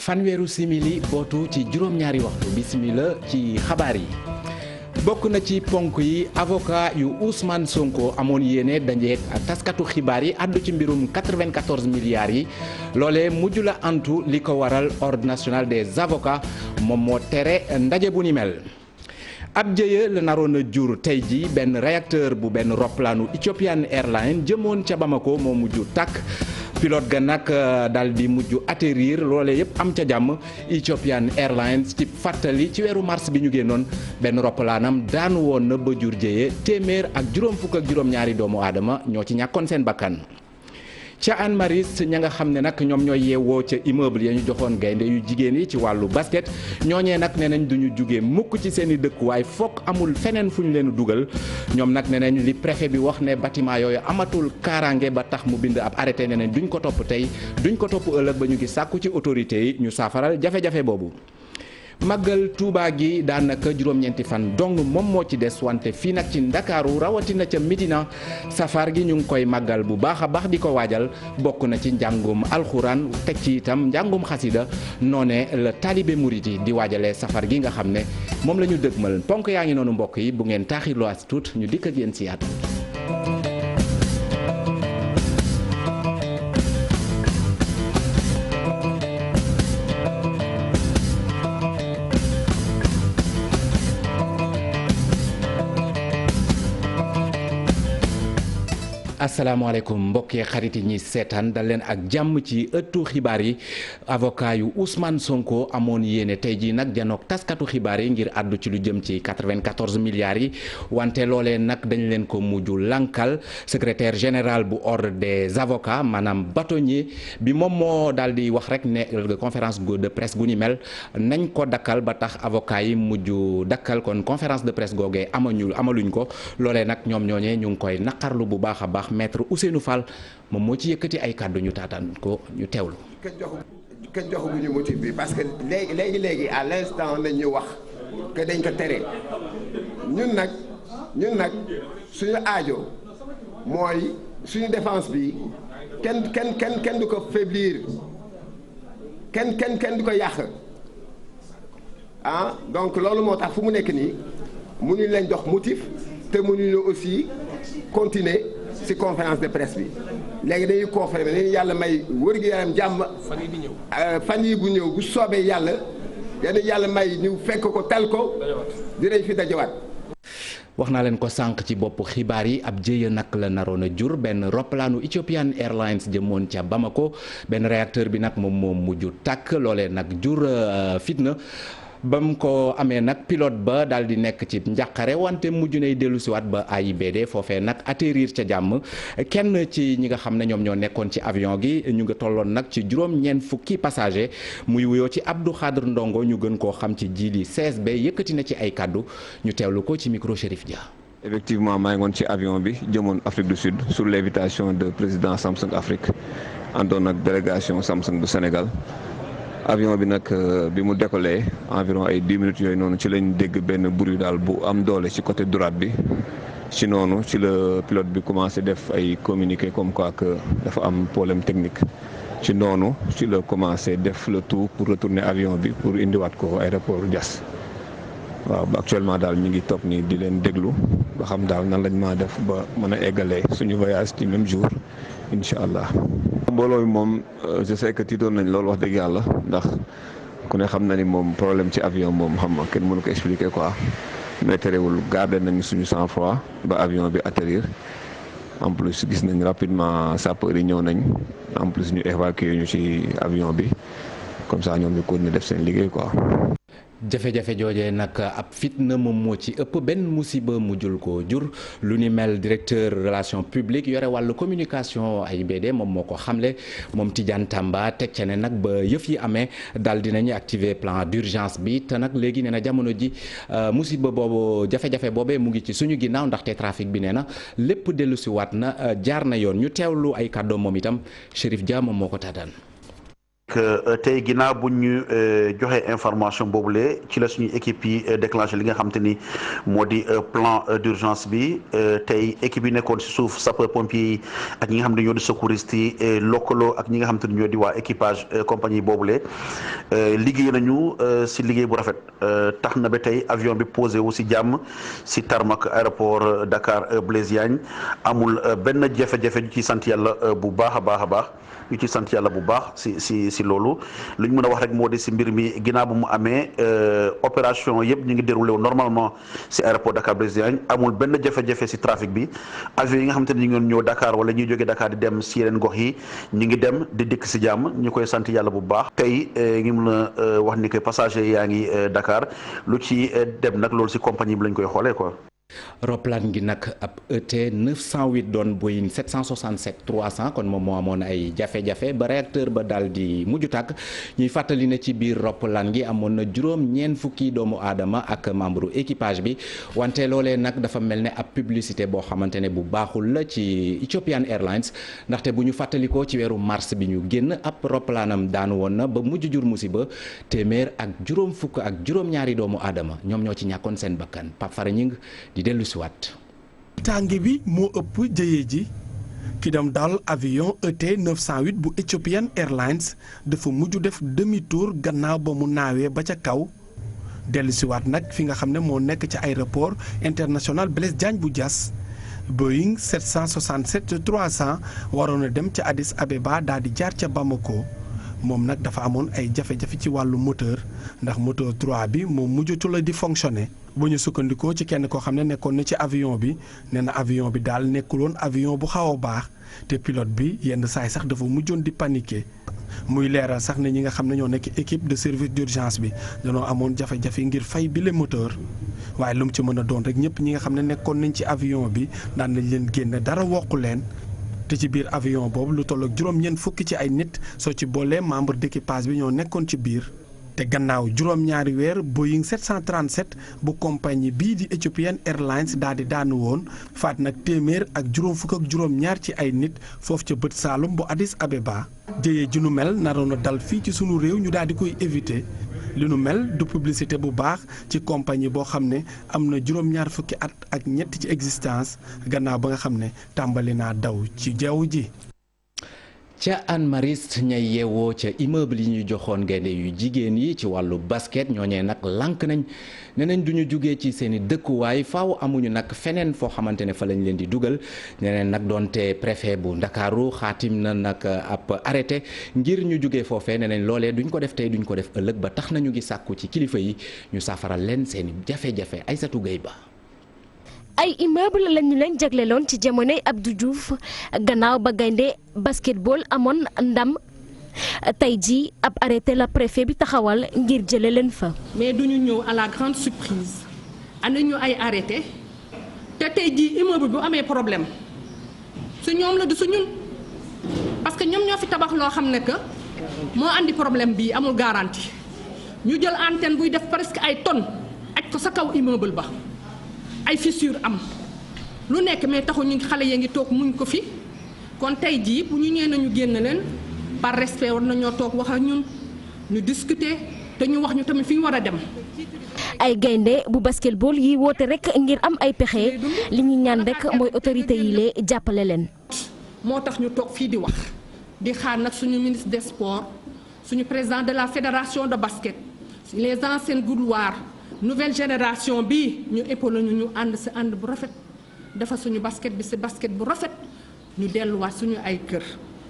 fanweeru simili bootu ci juróom-ñaari waxtu bismillah ci xabaar yi. bokk na ci ponk yi avocat yu Ousmane Sonko amoon yéene dajeek taskatu xibaar yi àddu ci mbirum 94 milliards yi loolee mujj la antu li ko waral ordre national des avocats moom moo tere ndaje bu ni mel. ab jëye la naroon a jur tey ji benn réacteur bu benn roplaanu Ethiopian Airlines jëmoon ca Bamako moo mujj tàkk pilote ga nag daal di mujj atterrir loolee yëpp am ca jàmm Ethiopian Airlines ci fàttali ci weeru mars bi ñu génnoon benn roplaanam daanu woon na ba jur jëye téeméer ak juróom-ñaari doomu aadama ñoo ci ñàkkoon seen bakkan. ca Anne Maris ña nga xam ne nag ñoom ñooy yeewoo ca immeuble ya ñu joxoon gaynde yu jigéen yi ci wàllu basket ñooñee nag nee nañ duñu jugee mukk ci seen i dëkkuwaay fokk amul feneen fu ñu leen dugal ñoom nag nee nañ li préfet bi wax ne bâtiment yooyu amatul kaaraange ba tax mu bind ab arrêté nee nañ duñ ko topp tey duñ ko topp ëllëg ba ñu ngi sàkku ci autorités yi ñu saafaral jafe-jafe boobu. màggal Touba gi daanaka juróom-ñeenti fan dong moom moo ci des wante fii nag ci Ndakaaru rawatina ca Médina safar gi ñu ngi koy màggal bu baax a baax di ko waajal bokk na ci njàngum alxuraan teg ci itam njàngum xasida noone la taalibe murit yi di waajalee safar gi nga xam ne moom la ñu dëgmal ponk yaa ngi noonu mbokk yi bu ngeen taaxirloo as tuut ñu dikk ak yéen si yaatu. asalaamaaleykum mbokki xarit yi ñi seetaan dal leen ak jàmm ci ëttu xibaar yi avocat yu Ousmane Sonko amoon yéene tey jii nag janook taskatu xibaar yi ngir àddu ci lu jëm ci 94 milliards yi wante loolee nag dañ leen ko mujj lankal secrétaire général bu ordre des avocats maanaam bâtonnier bi moom moo daal di wax rek ne conférence de presse gu ni mel nañ ko dakkal ba tax avocat yi mujj dakkal kon conférence de presse googee amaluñ ko loolee nag ñoom ñooñee ñu ngi koy naqarlu bu baax a baax. maître Ousseynou Fall moom moo ci yëkkati ay kàddu ñu taataan ko ñu teewlu. kenn joxaguñu motif bi parce que léegi à l'instant la ñu wax que dañ ko tere ñun nag suñu aajo mooy suñu défense bi kenn du ko faiblir kenn du ko yàq donc loolu moo tax fu mu nekk nii mënuñ leen jox motif te mënuñu aussi continuer. ci conférence de presse bi léegi dañuy conférence dañuy yàlla may wër-gu-yaram jàmm fan yi bu ñëw bu soobee yàlla may ñu fekk ko tal ko dinañ fi dajawaat. wax naa leen ko sànq ci bopp xibaar yi ab jëye nag la naroon a jur benn roplaanu Ethiopian Airlines jëmoon ca Bamako benn réacteur bi nag moom mujj tàkk loolee nag jur fitna. ba mu ko amee nag pilote ba daal di nekk ci njàqare wante mujj nay dellu siwaat ba AIBD foofee nag atterrir ca jàmm kenn ci ñi nga xam ne ñoom ñoo nekkoon ci avion gi ñu nga tolloon nag ci juróom-ñeent fukki passager muy wuyoo ci Abdou Khadre Ndongo ñu gën koo xam ci jiili CSB yëkkati na ci ay kàddu ñu teewlu ko ci micro Chérif Dia. effectivement maa ngi woon ci avion bi jëmoon Afrique du Sud sous l'invitation de président Samsung Afrique àndoon ak délégation Samsung bu Sénégal. avion bi nag bi mu décollé environ ay 10 minutes yooyu noonu ci lañ dégg benn bruit daal bu am doole ci côté droite bi ci noonu ci la pilote bi commencé def ay communiqué comme quoi que dafa am problème technique ci noonu ci la commencé def le tout pour retourner avion bi pour indiwaat ko aéroport Diass waaw ba actuellement daal ñu ngi toog nii di leen déglu ba xam daal nan lañ maa def ba mën a eggalee suñu voyage ci même jour incha allah. mbooloo mi moom je sais que tiitoon nañ loolu wax dëgg yàlla ndax ku ne xam na ni moom problème ci avion moom xam nga kenn mënu ko expliquer quoi mais terewul garder nañu suñu sang-froid ba avion bi atterrir en plus gis nañ rapidement sapeurs yi ñëw nañ en plus ñu évacuer ñu ci avion bi comme ça ñoom ñu continuer def seen liggéey quoi. jafe-jafe joojee nag ab fitna moom moo ci ëpp benn musiba mujjul ko jur lu ni mel directeur relation publique yore wàllu communication AIBD moom moo ko xamle moom Tidiane Tamba teg ca ne nag ba yëf yi amee daal dinañu activer plan d'urgence bi te nag léegi nee na jamono ji musiba boobu jafe-jafe boobee mu ngi ci suñu ginnaaw ndaxte trafic bi nee na lépp dellu si waat na jaar na yoon ñu teewlu ay kàddoom moom itam Chérif Dia moom moo ko tàddaan. tey ginnaaw bu ñu joxe information boobule ci la suñu équipe yi déclenché li nga xam te ni moo di plan d'urgence bi tey équipe yi nekkoon si suuf sapeur pompier yi ak ñi nga xam ne ñoo di secouriste yi lëkkaloo ak ñi nga xam te ni ñoo di waa équipage compagnie boobule liggéey nañu si liggéey bu rafet tax na ba tey avion bi posé wu si jàmm si tarmac aéroport Dakar Blaise Diagne amul benn jafe-jafe ñu ci sant yàlla bu baax a baax a baax ñu ci sant yàlla bu baax si loolu lu ñu mën a wax rek moo di si mbir mi ginnaaw bu mu amee opération yëpp ñu ngi déroulé wu normalement si aéroport Dakar Blaise Diagne amul benn jafe-jafe si trafic bi avion yi nga xamante ne ñu ngi ñëw Dakar wala ñuy jógee Dakar di dem si yeneen gox yi ñu ngi dem di dikk si jàmm ñu koy sant yàlla bu baax tey ngi mën a wax ni que passager yaa ngi Dakar lu ci dem nag loolu si compagnie bi lañ koy xoolee quoi. roplaan gi nag ab ET 908 doon Boeing 767 300 kon moom moo amoon ay jafe-jafe ba réacteur ba daal di mujj tàkk ñuy fàttali ne ci biir roplaan gi amoon na juróom-ñeent fukki doomu aadama ak membre équipage bi wante loolee nag dafa mel ne ab publicité boo xamante ne bu baaxul la ci Ethiopian Airlines ndaxte bu ñu fàttalikoo ci weeru mars bi ñu génn ab roplaanam daanu woon na ba mujj jur musiba téeméer ak juróom fukk ak juróom-ñaari doomu aadama ñoom ñoo ci ñàkkoon seen bakkan Pape Fara Ñing dellu si waat tànge bi moo ëpp jëye ji ki dem daal avion ET 908 bu Ethiopian Airlines dafa mujj def demi tour gannaaw ba mu naawee ba ca kaw dellu si waat nag fi nga xam ne moo nekk ci aéroport international Blaise Diagne bu Diass Boeing 767 300 waroon a dem ca Addis Abeba daal di jaar ca Bamako moom nag dafa amoon ay jafe-jafe ci wàllu moteur ndax moteur 3 bi moom mujjatu la di fonctionner bu ñu sukkandikoo ci kenn koo xam ne nekkoon na ci avion bi nee na avion bi daal nekkuloon avion bu xaw a baax te pilote bi yenn saay sax dafa mujjoon di paniquer muy leeral sax ne ñi nga xam ne ñoo nekk équipe de service d'urgence bi danoo amoon jafe-jafe ngir fay bile moteur waaye lu mu ci mën a doon rek ñëpp ñi nga xam ne nekkoon nañ ci avion bi daan nañ leen génne dara wokku leen. te ci biir avion boobu lu toll ak juróom-ñeent fukki ci ay nit soo ci boolee membre d'équipage bi ñoo nekkoon ci biir te gannaaw juróom-ñaari weer Boeing 737 bu compagnie bii di Ethiopian Airlines daal di daanu woon faat nag téeméer ak juróom fukk ak juróom-ñaar ci ay nit foofu ca bët Saalum bu Addis Abeba jëyee ji nu mel naroon a dal fii ci sunu réew ñu daal di koy éviter li nu mel du publicité bu baax ci compagnie boo xam ne am na juróom-ñaar fukki at ak ñett ci existence gannaaw ba nga xam ne tàmbali naa daw ci jaww ji. ca Hann Mariste ñay yeewoo ca immeuble yi ñu joxoon gaynde yu jigéen yi ci wàllu basket ñooñee nag lànk nañ ne nañ du ñu jugee ci seen i dëkkuwaay faaw amuñu nag feneen foo xamante ne fa lañ leen di dugal ñeneen nag doonte préfet bu Ndakaaru xaatim na nag ab arrêté ngir ñu jugee foofee ne nañ loolee duñ ko def tey duñ ko def ëllëg ba tax nañu ngi sàkku ci kilifa yi ñu saafaral leen seen i jafe-jafe Aïssatou Gueye Ba. ay immeuble lañu leen jagleeloon ci jamonoy Abdou Diouf gannaaw ba gaynde basketball amoon ndam tey jii ab arrêté la préfet bi taxawal ngir jële leen fa. mais duñu ñëw à la grande surprise andi ñu ay arrêté te tey jii immeuble bu amee problème su ñoom la du su ñun parce que ñoom ñoo fi tabax loo xam ne que moo andi problème bii amul garantie ñu jël antenne buy def presque ay tonnes aj ko sa kaw immeuble ba. ay fissure am lu nekk mais taxu ñu xale ya ngi toog muñ ko fi kon tey jii bu ñu ñëwee nañu génn leen par respect war nañoo toog wax ak ñun ñu discuter te ñu wax ñu tamit fi ñu war a dem. ay gaynde bu basketball yi woote rek ngir am ay pexe li ñu ñaan rek mooy autorité yi lee jàppale leen. moo tax ñu toog fii di wax di xaar nag suñu ministre des sports suñu président de la fédération de basket les anciennes gloires. nouvelle génération bi ñu épaulé ñu ànd si ànd bu rafet dafa suñu basket bi si basket bu rafet ñu delluwaat suñu ay kër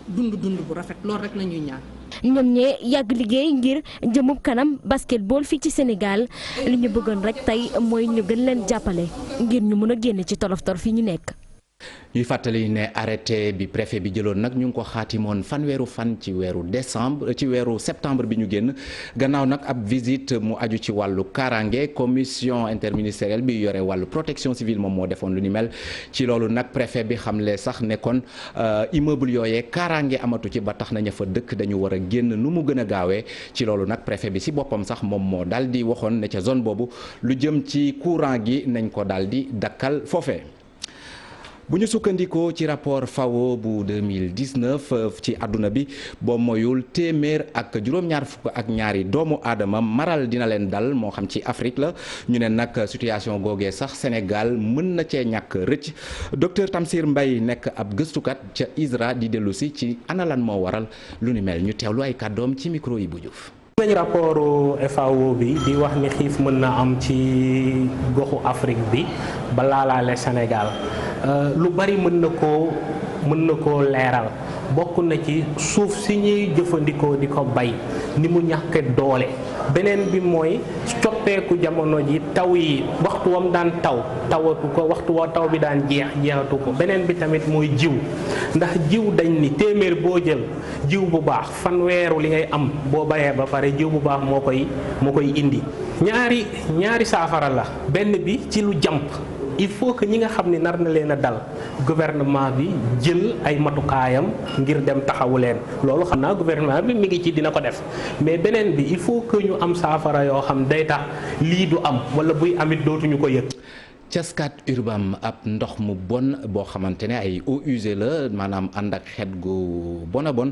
dund bu rafet loolu rek la ñuy ñaan. ñoom ñee yàgg liggéey ngir jëmub kanam basketball fii ci Sénégal li ñu bëggoon rek tey mooy ñu gën leen jàppale ngir ñu mën a génn ci tolof-tolof yi ñu nekk. ñuy fàttali ne arrêté bi préfet bi jëloon nag ñu ngi ko xaatimoon fanweeru fan ci weeru septembre bi ñu génn gannaaw nag ab visite mu aju ci wàllu kaaraange commission interministérielle bi yore wàllu protection civile moom moo defoon lu ni mel ci loolu nag préfet bi xamle sax ne kon immeuble yooyee kaaraange amatu ci ba tax na ña fa dëkk dañu war a génn nu mu gën a gaawee ci loolu nag préfet bi si boppam sax moom moo daal di waxoon ne ca zone boobu lu jëm ci courant gi nañ ko daal di dakkal foofee. bu ñu sukkandikoo ci rapport FAO bu 2019 ci àdduna bi boo moyul téeméer ak juróom-ñaar fukk ak ñaari doomu aadama maral dina leen dal moo xam ci Afrique la ñu ne nag situation googee sax Sénégal mën na cee ñàkk rëcc docteur Tamsir Mbaye nekk ab gëstukat ca ISRA di dellu si ci ana lan moo waral lu ni mel ñu teewlu ay kàddoom ci micro yi bu Diouf. nañ rapport FAO bi di wax ni xiif mën na am ci goxu Afrique bi ba laalaale Sénégal lu bari mën na koo leeral bokk na ci suuf si ñuy jëfandikoo di ko bay ni mu ñàkke doole beneen bi mooy coppeeku jamono ji taw yi waxtu wam daan tawatu ko waxtu wa taw bi daan jeexatu ko beneen bi tamit mooy jiw ndax jiw dañ ni téeméer boo jël jiw bu baax fanweeru li ngay am boo bayee ba pare jiw bu baax moo koy indi ñaari saafara la benn bi ci lu jàmp il faut que ñi nga xam ne nar na leen a dal gouvernement bi jël ay matukaayam ngir dem taxawu leen loolu xam naa gouvernement bi mi ngi ci dina ko def mais beneen bi il faut que ñu am saafara yoo xam day tax lii du am wala buy amit dootuñu ko yëg. ca Scat Urbam ab ndox mu bon boo xamante ne ay eaux usées la maanaam ànd ak xet gu bon a bon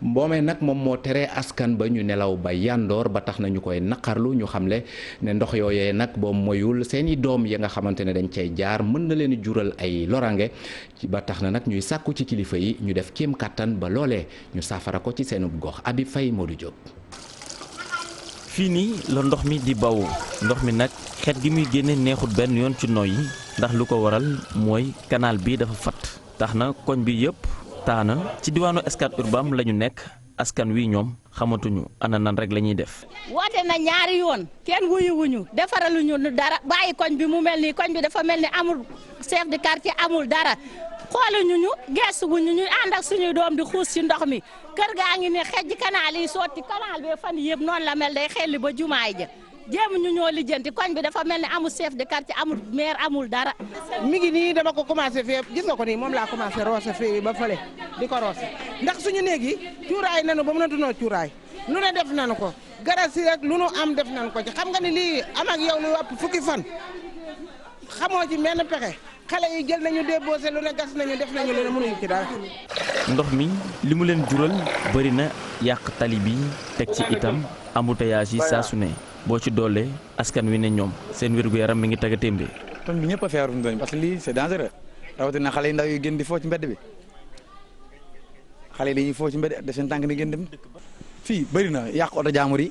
mboomee nag moom moo tere askan ba ñu nelaw ba yandoor ba tax na ñu koy naqarlu ñu xamle ne ndox yooyee nag boo moyul seeni doom ya nga xamante ne dañ cay jaar mën na leen jural ay lorange ba tax na nag ñuy sàkku ci kilifa yi ñu def kéem kàttan ba loolee ñu saafara ko ci seenub gox Habib Faye Modou Diop. fii nii la ndox mi di bawu ndox mi nag xet gi muy génne neexut benn yoon ci noy yi ndax lu ko waral mooy canal bi dafa fat tax na koñ bi yëpp taana ci diwaanu Scat Urbam la ñu nekk askan wi ñoom xamatuñu ana nan rek la ñuy def. woote na ñaari yoon kenn wuyu defaraluñu dara bàyyi koñ bi mu mel ni koñ bi dafa mel ni amul chef de quartier amul dara xooluñu ñu gestuwuñu ñu ànd ak suñuy doom di xuus ci ndox mi kër gaa ngi ne xejj canal yi sotti canal bi fan yëpp noonu la mel day xelli ba jumaay ja jéem ñu ñoo lijjanti koñ bi dafa mel ni amul chef de quartier amul maire amul dara. mi ngi nii dama ko commencé fii gis nga ko nii moom laa commencé roose fii ba fële di ko roose ndax suñu néeg yi cuuraay nanu ba mënatunoo cuuraay lu ne def nanu ko garas yi rek lu nu am def nanu ko ci xam nga ni lii am ak yow lu ëpp fukki fan xamoo ci menn pexe xale yi jël nañu déboosé lu ne gas nañu def nañu lu ne mënuñu ci dara. ndox mi li mu leen jural bëri na yàq tali bi teg ci itam embouteillage yi saa su ne boo ci doolee askan wi ne ñoom seen wér-gu-yaram mi ngi tagga témbe kon bi ñëpp a feebar doon parce que lii c'est dangereux rawatina xale yi ndaw yi gën di foo ci mbedd bi xale yi dañuy foo ci mbedd def seen tànk ni gën dem fii bëri na yàq oto jaamur yi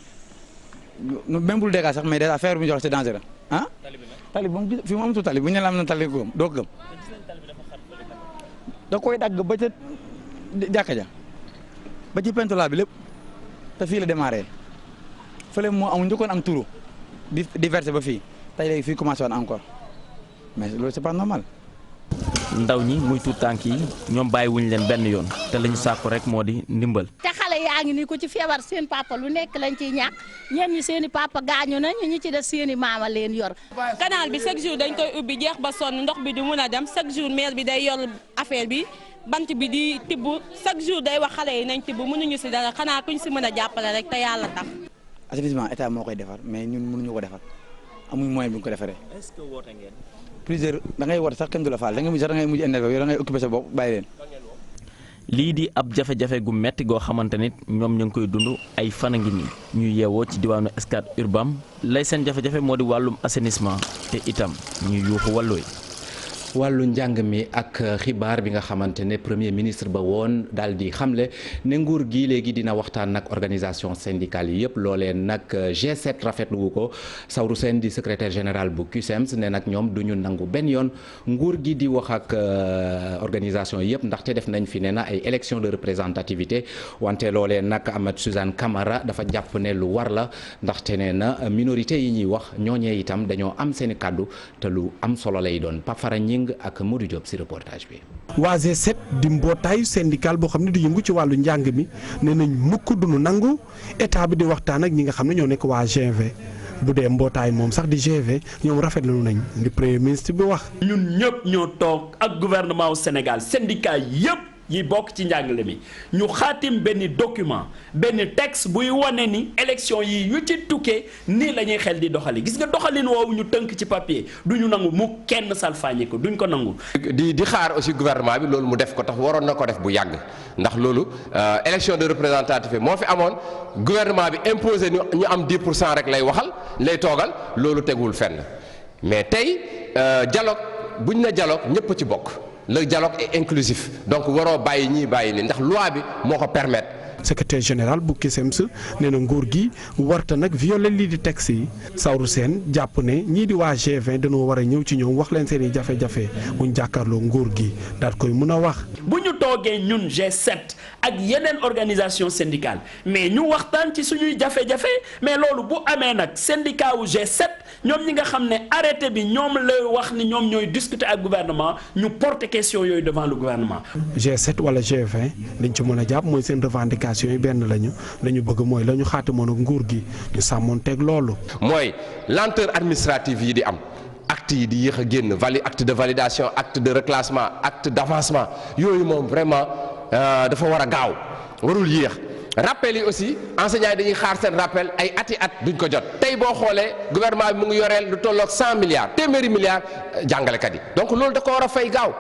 même bul dégg sax mais déjà feebar bu ñu jox c'est dangereux ah tali bi moom fii mu amatul tali bu ñu la am na tali ko doo ko gëm da koy dagg ba ca jàkka ja ba ci pentola bi lépp te fii la démarré fële moo amul njëkkoon am turu di versé ba fii tey léegi fii commencé woon encore mais loolu c'est pas normal. ndaw ñi muy tuut tànk yi ñoom bàyyiwuñ leen benn yoon te lañu sàkku rek moo di ndimbal. te xale yaa ngi nii ku ci feebar seen papa lu nekk lañ ciy ñàkk ñenn ñi seen i papa gaañu nañu ñi ci def seen i maama leen yor. canal bi chaque jour dañ koy ubbi jeex ba sonn ndox bi du mun a dem chaque jour maire bi day yor affaire bi bant bi di tibb chaque jour day wax xale yi nañ tibb mënuñu si dara xanaa kuñ si mën a jàppale rek te yàlla tax. assainissement état moo koy defar mais ñun mënuñu ko defar amuñ moyen bi ñu ko defaree. est-ce que woote ngeen. plusieurs da ngay woote sax kenn du la faal da ngay mujj sax da ngay mujj énervé yow da ngay occupé sa bopp bàyyi leen. lii di ab jafe-jafe gu metti goo xamante nit ñoom ñu ngi koy dund ay fan a ngi nii ñuy yeewoo ci diwaanu Scat Urbam lay seen jafe-jafe moo di wàllum assainissement te itam ñuy yuuxu wàllooy. wàllu njàng mi ak xibaar bi nga xamante ne premier ministre ba woon daal di xamle ne nguur gi léegi dina waxtaan ak organisation syndicale yi yëpp loolee nag G7 rafetlu wu ko Saourou Sène di secrétaire général bu CUSEMS ne nag ñoom du ñu nangu benn yoon nguur gi di wax ak organisation yëpp ndaxte def nañ fi ne na ay élection de représentativité wante loolee nag Amath Suzanne Camara dafa jàpp ne lu war la ndaxte ne na minorité yi ñuy wax ñooñee itam dañoo am seeni kàddu te lu am solo lay doon Pafara ak Modou Diop ci reportage bi. waa G7 di mbootaayu syndical boo xam ne du yëngu ci wàllu njàng mi nee nañ mukk duñu nangu état bi di waxtaan ak ñi nga xam ne ñoo nekk waa G20 bu dee mbootaay moom sax di G20 ñoom rafetlu nañ li premier ministre bi wax. ñun ñëpp ñoo toog ak gouvernement wu Sénégal syndicat yëpp yi bokk ci njàngale mi ñu xaatim benn document benn texte buy wane ni élection yi yu ci tukkee nii la ñuy xel di doxali gis nga doxalin woowu ñu tënk ci papier du ñu nangu mu kenn salfaañe ko duñ ko nangu. di xaar aussi gouvernement bi loolu mu def ko tax waroon na ko def bu yàgg ndax loolu élection de représentativité moo fi amoon gouvernement bi imposé ñu am 10% rek lay waxal lay toogal loolu tegul fenn mais tey dialogue buñ na dialogue ñëpp ci bokk. Le dialogue est inclusif donc waroo bàyyi ñii bàyyi ni ndax loi bi moo ko permettre. secrétaire général bu CUSEMS nee na nguur gi warta nag violer lii di texte yi Saourou Sène jàpp ne ñii di waa G20 dañoo war a ñëw ci ñoom wax leen seen i jafe-jafe buñ jàkkaarloo nguur gi daal koy mun a wax. bu ñu toogee ñun G7 ak yeneen organisation syndicale mais ñu waxtaan ci suñuy jafe-jafe mais loolu bu amee nag syndicat wu G7 ñoom ñi nga xam ne arrêté bi ñoom la wax ni ñoom ñooy discuter ak gouvernement ñu porter question yooyu devant le gouvernement. G7 wala G20 liñ ci mën a jàpp mooy seen revendication yi benn lañu bëgg mooy la ñu xaatimoon ak nguur gi ñu sàmmoon teg loolu. mooy lenteur administrative yi di am. acte yi di yéex a génn acte de validation acte de reclassement acte d'avancement yooyu moom vraiment dafa war a gaaw warul yéex rappel yi aussi enseignants yi dañuy xaar seen rappel ay ati at duñ ko jot tey boo xoolee gouvernement bi mu ngi yoreel lu tolloog 100 milliards téeméeri milliards jàngalekat yi donc loolu da ko war a fay gaaw.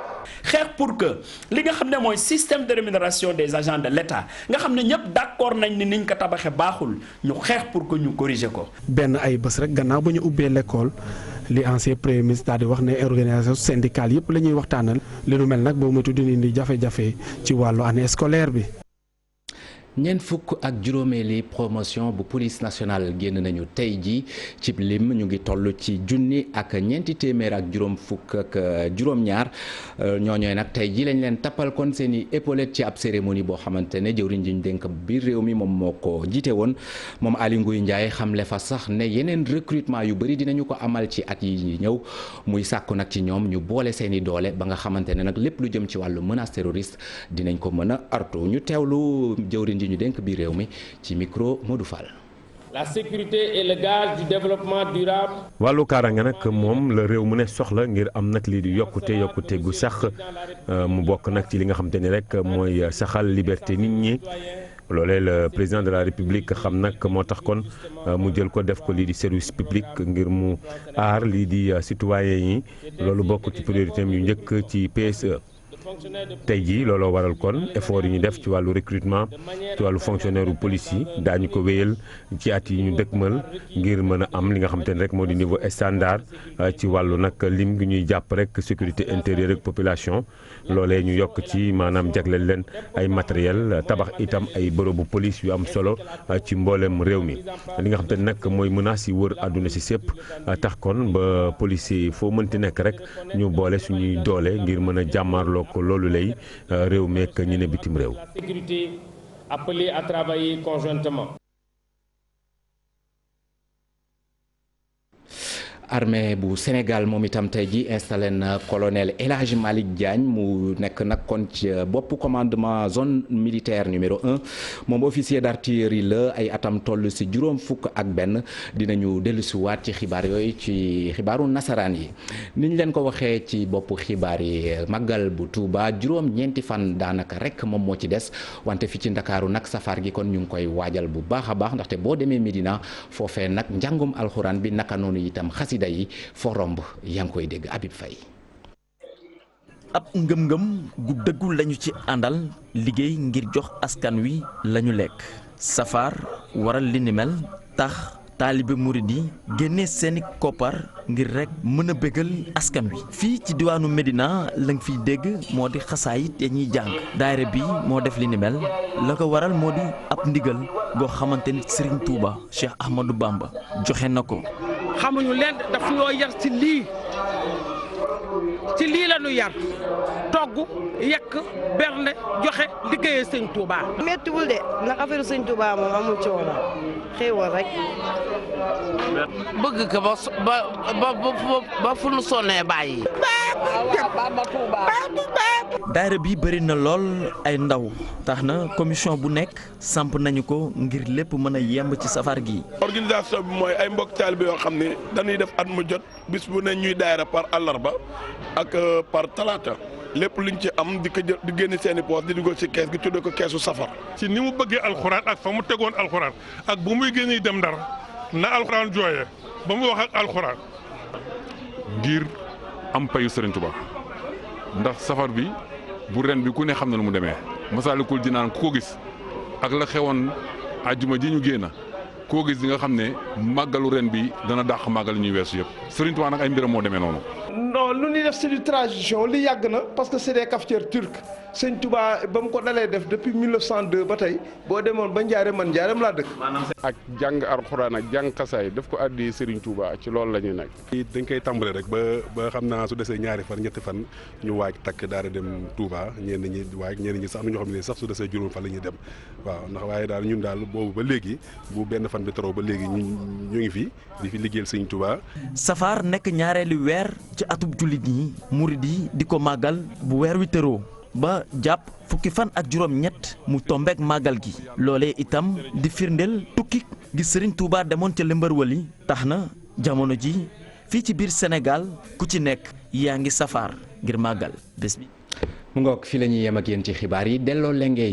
xeex pour que li nga xam ne mooy système de rémunération des agents de l'État nga xam ne ñëpp d'accord nañ ni niñ ko tabaxee baaxul ñu xeex pour que ñu corriger ko. benn ay bés rek gannaaw ba ñu ubbee l'école li ancien premier ministre daal di wax ne organisation syndicale yëpp la ñuy waxtaanal li nu mel nag boo moytu dina indi jafe-jafe ci wàllu année scolaire bi. ñeent fukk ak juróomeeli promotion bu police nationale génn nañu tey ji ci lim ñu ngi toll ci junni ak ñeenti téeméer ak juróom fukk ak juróom-ñaar ñooñooy nag tey ji lañ leen tappal kon seen i épaulette ci ab cérémonie boo xamante ne jëwriñ ji ñu dénk biir réew mi moom moo ko jiite woon moom Aly Ngouille Ndiaye xamle fa sax ne yeneen recrutement yu bëri dinañu ko amal ci at yi ñëw muy sàkku nag ci ñoom ñu boole seen i doole ba nga xamante ne nag lépp lu jëm ci wàllu menace terroriste dinañ ko mën a artu ñu teewlu jëwriñ ñu dénk biir réew mi ci micro Modou Fall. La sécurité est le gage du développement durable. wàllu kaaraange nag moom la réew mu ne soxla ngir am nag lii di yokkute gu sax mu bokk nag ci li nga xamante ni rek mooy saxal liberté nit ñi loolee le président de la république xam nag moo tax kon mu jël ko def ko lii di service public ngir mu aar lii di citoyen yi loolu bokk ci priorité yu njëkk ci PSE. tey jii looloo waral kon effort yi ñu def ci wàllu recrutement ci wàllu fonctionnaire u police yi daañu ko wéyal ci at yi ñu dëkkmal ngir mën a am li nga xamante ne rek moo di niveau standard ci wàllu nag lim gi ñuy jàpp rek sécurité intérieure ak population loolee ñu yokk ci maanaam jagleel leen ay matériel tabax itam ay bërëbu police yu am solo ci mboolem réew mi li nga xamante ne nag mooy menace yi wër àdduna si sépp tax kon ba policier foo mënti nekk rek ñu boole suñuy doole ngir mën a jàmmaarloo ko loolu lay réew meek ñi ne bitim réew. Sécurité appelée à travailler conjointement. armée bu Sénégal moom itam tey ji installé na colonel El Hadj Malick Diagne mu nekk nag kon ci bopp commandement zone militaire numéro 1 moom officier d'artillerie la ay atam toll si juróom fukk ak benn dinañu dellusiwaat ci xibaar yooyu ci xibaaru nasaraan yi niñ leen ko waxee ci bopp xibaar yi màggal bu Touba juróom-ñeenti fan daanaka rek moom moo ci des wante fi ci Ndakaaru nag safar gi kon ñu ngi koy waajal bu baax a baax ndaxte boo demee Médina foofee nag njàngum alxuraan bi naka noonu itam xasida yi foo romb yaa ngi koy dégg Habib Faye. ab ngëm-ngëm gu dëggul lañu ci àndal liggéey ngir jox askan wi lañu lekk safar waral li ni mel tax taalibe murid yi génne seeni koppar ngir rek mën a bégal askan wi fii ci diwaanu Médina la nga fiy dégg moo di xasaayit ya ñuy jàng daayira bi moo def li ni mel la ko waral moo di ab ndigal goo xamante ni Serigne Touba Cheikh Ahmadou Bamba joxe na ko. xamuñu leen daf ñoo yar ci lii la ñu yar togg yekk bernde joxe liggéeyee sëñ Touba. méttiwul de ndax affaire sëñ Touba moom amul coono xéewal rek. bëgg ko ba fu nu sonnee bàyyi. daayira bi bëri na lool ay ndaw tax na commission bu nekk samp nañu ko ngir lépp mën a yemb ci safar gi. organisation bi mooy ay mbokk taalibe yoo xam ne dañuy def at mu jot bis bu ne ñuy daayira par àllarba ak par talaata lépp luñ ci am di ko jël di génn seeni poos di dugal ci kees gi tuddee ko keesu safar. ci ni mu bëggee alxuraan ak fa mu tegoon alxuraan ak bu muy génnee dem Ndar na alxuraan jooyee ba mu wax ak alxuraan. ngir am payu Serigne Touba ndax safar bi bu ren bi ku ne xam na nu mu demee Masaalikul Jinaan ku ko gis ak la xewoon àjjuma ji ñu génn koo gis di nga xam ne màggalu ren bi dana dàq màggal ñuy weesu yëpp Serigne Touba nag ay mbiram moo demee noonu. non lu ñuy def c'est une tradition li yàgg na parce que c'est des cafetières turques Sëñ Touba ba mu ko dalee def depuis 1902 ba tey boo demoon ba Njaareem man Njaareem laa dëkk. ak jàng alxuraan ak jàng xasaay def ko addi Serigne Touba ci loolu la ñuy nekk. dañ koy tàmbale rek ba xam naa su desee ñaari fan ñetti fan ñu waaj takk daal di dem Touba ñenn ñi waaj ñenn ñi sax am na ñoo xam ne sax su desee juróom fan la ñuy dem waaw ndax waaye daal ñun daal boobu ba léegi bu benn fan bi taroo ba léegi ñu ngi fi di fi liggéeyal Serigne Touba. safar nekk ñaareelu weer ci atub jullit yi murid yi di ko màggal bu weer wi tëroo ba jàpp fukki fan ak juróom-ñett mu tombeek màggal gi loolee itam di firndeel tukki gi Serigne Touba demoon ca Limbarwali tax na jamono ji fii ci biir Sénégal ku ci nekk yaa ngi safar ngir màggal bés bi. mu ngoog fi la ñuy yem ak yéen ci xibaar yi delloo lengey